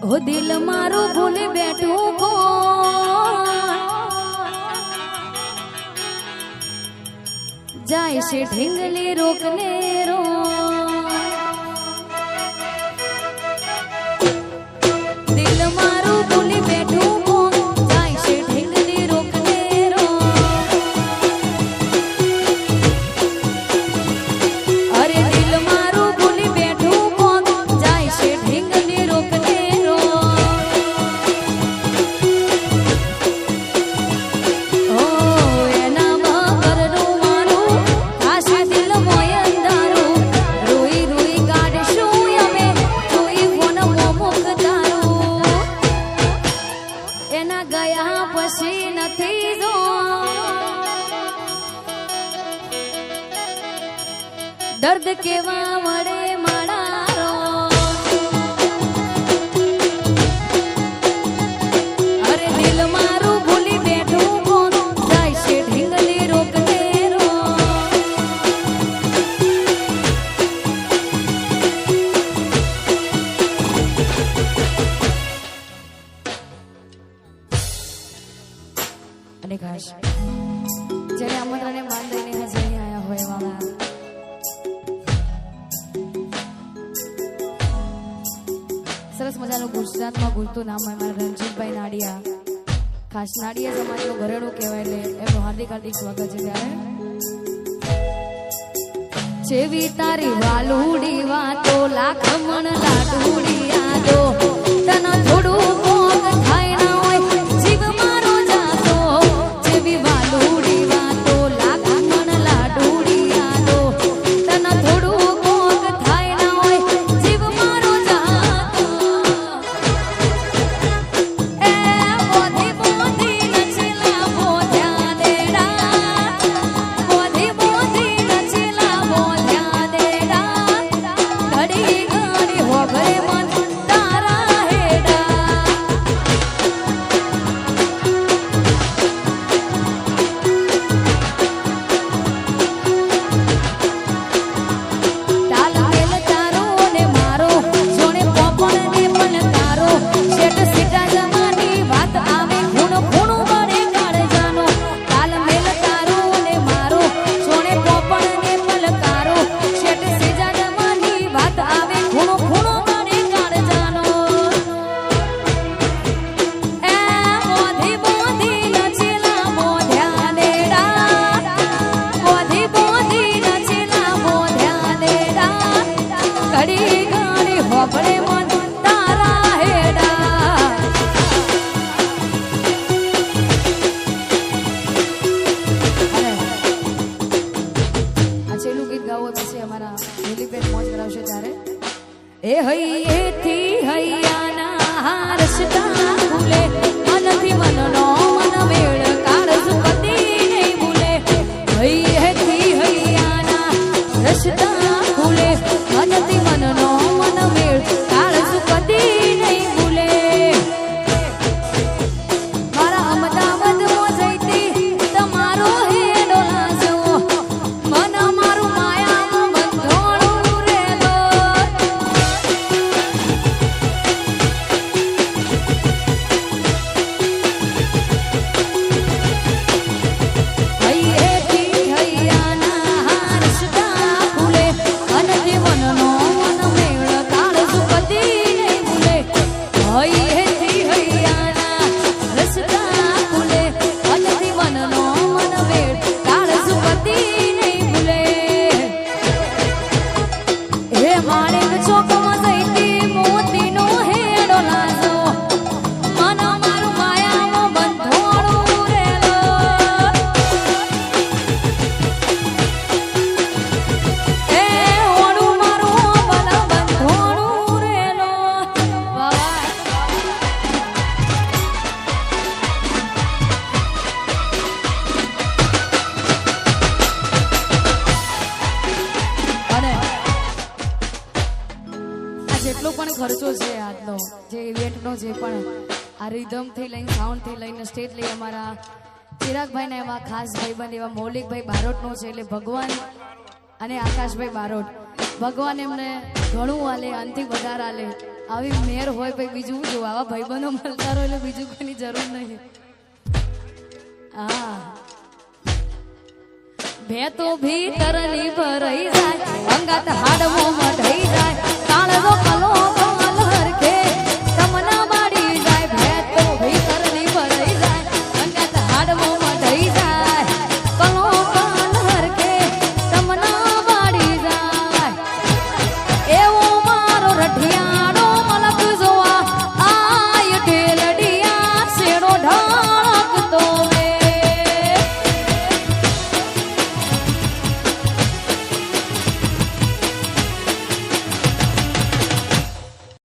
ओ दिल मारो भूल बैठू कौन जाए से ढींगली रोकने रो दिल मारो भूल बैठू कौन जाए से ढींगली रोकने रो अरे दिल मारो भूल बैठू कौन जाए से ढींगली रोकने दर्द केवा वड़े माड़ारो अरे दिल मारू भूली बैठू कौन जाए से ढींगली रोकने रो અને ખાસ જ્યારે આમંત્રણને માન દઈને હાજરી આયા હોય વાળા સરસ મજાનું ગુજરાતમાં બોલતું નામ હોય મારા રણજીતભાઈ નાડિયા ખાસ નાડિયા સમાજનું ઘરેણું કહેવાય એટલે એમનું હાર્દિક હાર્દિક સ્વાગત છે ત્યારે જેવી તારી વાલુડી વાતો લાખ મણ લાડુડી યાદો તને થોડું ભોગ થાય ના હોય જીવ મારો જાતો જેવી વાલુડી વાતો લાખ મણ લાડુડી યાદો તને થોડું ભોગ થાય ના હોય જીવ મારો જાતો એ બોધી બોધી નચલા બોધ્યા દેડા બોધી બોધી નચલા બોધ્યા દેડા ઘડી ઘડી હોભરે મન તારા હેડા તાલ મેલ તારો ને મારો જોણે પોપણ ને પલકારો શેઠ સીટા જમાની વાત આવે ખૂણ ખૂણ બળે કાળ જાનો તાલ મેલ તારો ને મારો જોણે પોપણ ને પલકારો શેઠ સીટા જમાની વાત આવે ખૂણ ખૂણ બળે કાળ જાનો એ બોધી બોધી નચલા બોધ્યા દેડા બોધી બોધી નચલા બોધ્યા દેડા ઘડી ઘડી હોભળે મન તારા હેડા આ છેલ્લું ગીત ગાવું હોય પછી અમારા લીલીબેન મોજ કરાવશે ત્યારે એ હૈયેથી હૈયાના રસતા ભૂલે મનથી મનનો મન મેળ કાળજુ કદી નહીં ભૂલે હૈયેથી હૈયાના રસતા ભૂલે મનથી મનનો મન મેળ કાળજુ કદી નહીં ભૂલે મારા અમદાવાદમાં જઈતી તમારો હેડો લાજવો મન મારું માયામાં બંધોણું રેલો હૈયેથી હૈયાના રસતા ભૂલે મનથી મનનો મન મેળ કાળજુ કદી નહીં ભૂલે હૈયેથી હૈયાના રસતા ભૂલે મનથી મનનો મન મેળ કાળજુ કદી નહીં ભૂલે હે માણેક ચોકમાં જઈતી મોતીનો હેડો લાજો મન મારું માયામાં બંધોણું રેલો એ ઓણું મારું ભલા બંધોણું રેલો વાહ અને આ જેટલો પણ ખર્ચો છે આજનો જે ઇવેન્ટનો જે પણ આ રિધમથી લઈને સાઉન્ડથી લઈને સ્ટેજ લઈ અમારા ચિરાગભાઈના એવા ખાસ ભાઈબંધ એવા મૌલિકભાઈ બારોટનો છે એટલે ભગવાન અને આકાશભાઈ બારોટ ભગવાન એમને ઘણું આલે, અંતિ વધાર આલે. આવી મેર હોય ભાઈ બીજું જો આવા ભાઈબંધો મળતા રહો એટલે બીજું કોઈની જરૂર નહીં. હા ભે તો ભીતરની ભરાઈ જાય અંગાત હાડ